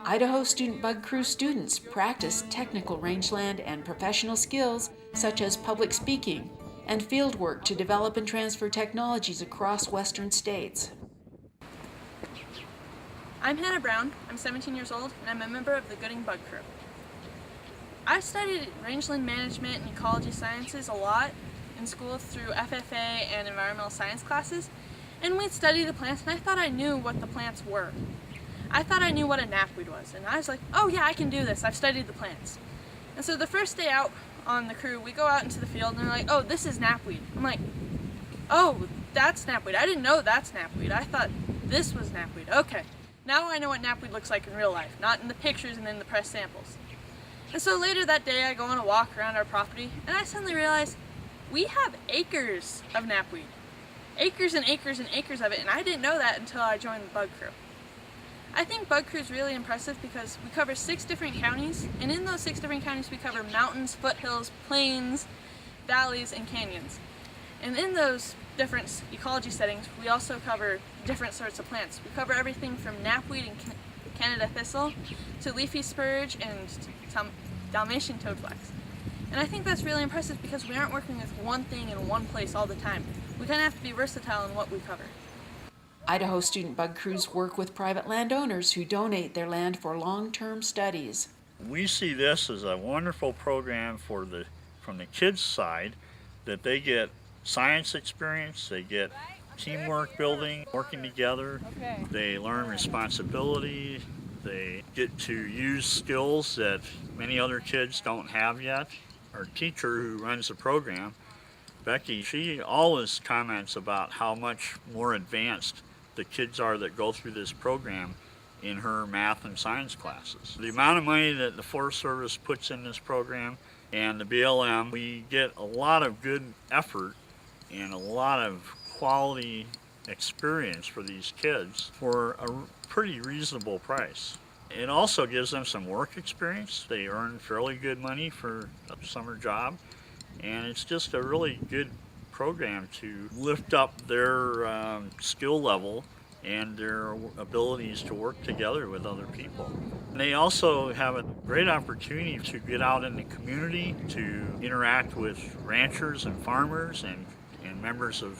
Idaho Student Bug Crew students practice technical rangeland and professional skills such as public speaking and field work to develop and transfer technologies across western states. I'm Hannah Brown, I'm 17 years old, and I'm a member of the Gooding Bug Crew. I studied rangeland management and ecology sciences a lot in school through FFA and environmental science classes, and we'd study the plants, and I thought I knew what the plants were. I thought I knew what a knapweed was, and I was like, oh yeah, I can do this, I've studied the plants. And so the first day out on the crew, we go out into the field, and they're like, oh, this is knapweed. I'm like, oh, that's knapweed. I didn't know that's knapweed. I thought this was knapweed. Okay, now I know what knapweed looks like in real life, not in the pictures and in the press samples. And so later that day, I go on a walk around our property, and I suddenly realize we have acres of knapweed. Acres and acres and acres of it, and I didn't know that until I joined the Bug Crew. I think Bug Crew is really impressive because we cover 6 different counties, and in those 6 different counties we cover mountains, foothills, plains, valleys, and canyons. And in those different ecology settings, we also cover different sorts of plants. We cover everything from knapweed and Canada thistle to leafy spurge and Dalmatian toadflax. And I think that's really impressive because we aren't working with one thing in one place all the time. We kind of have to be versatile in what we cover. Idaho Student Bug Crews work with private landowners who donate their land for long-term studies. We see this as a wonderful program from the kids' side, that they get science experience, they get teamwork building, working together, they learn responsibility, they get to use skills that many other kids don't have yet. Our teacher who runs the program, Becky, she always comments about how much more advanced the kids are that go through this program in her math and science classes. The amount of money that the Forest Service puts in this program and the BLM, we get a lot of good effort and a lot of quality experience for these kids for a pretty reasonable price. It also gives them some work experience. They earn fairly good money for a summer job, and it's just a really good program to lift up their skill level and their abilities to work together with other people. And they also have a great opportunity to get out in the community, to interact with ranchers and farmers and members of,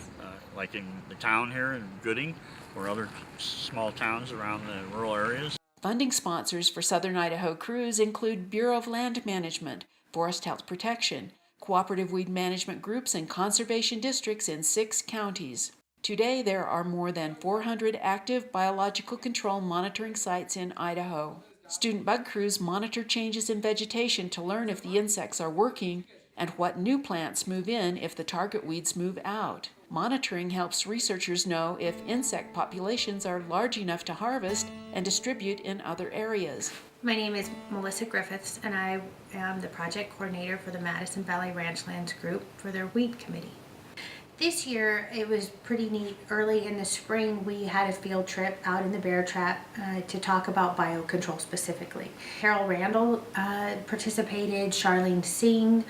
like in the town here in Gooding or other small towns around the rural areas. Funding sponsors for Southern Idaho crews include Bureau of Land Management, Forest Health Protection, cooperative weed management groups, and conservation districts in 6 counties. Today, there are more than 400 active biological control monitoring sites in Idaho. Student bug crews monitor changes in vegetation to learn if the insects are working and what new plants move in if the target weeds move out. Monitoring helps researchers know if insect populations are large enough to harvest and distribute in other areas. My name is Melissa Griffiths, and I am the project coordinator for the Madison Valley Ranchlands group for their weed committee. This year it was pretty neat. Early in the spring we had a field trip out in the bear trap to talk about biocontrol specifically. Carol Randall participated, Charlene Singh,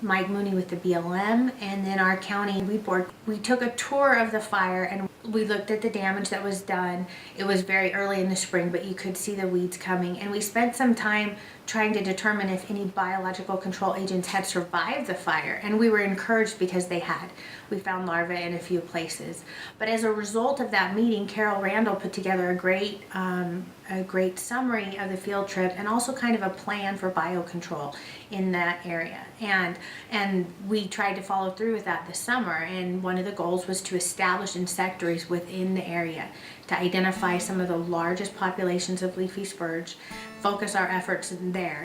Mike Mooney with the BLM, and then our county weed board. We took a tour of the fire and we looked at the damage that was done. It was very early in the spring, but you could see the weeds coming, and we spent some time trying to determine if any biological control agents had survived the fire, and we were encouraged because they had. We found larvae in a few places. But as a result of that meeting, Carol Randall put together a great summary of the field trip and also kind of a plan for biocontrol in that area. And we tried to follow through with that this summer, and one of the goals was to establish insectaries within the area to identify some of the largest populations of leafy spurge, focus our efforts in there.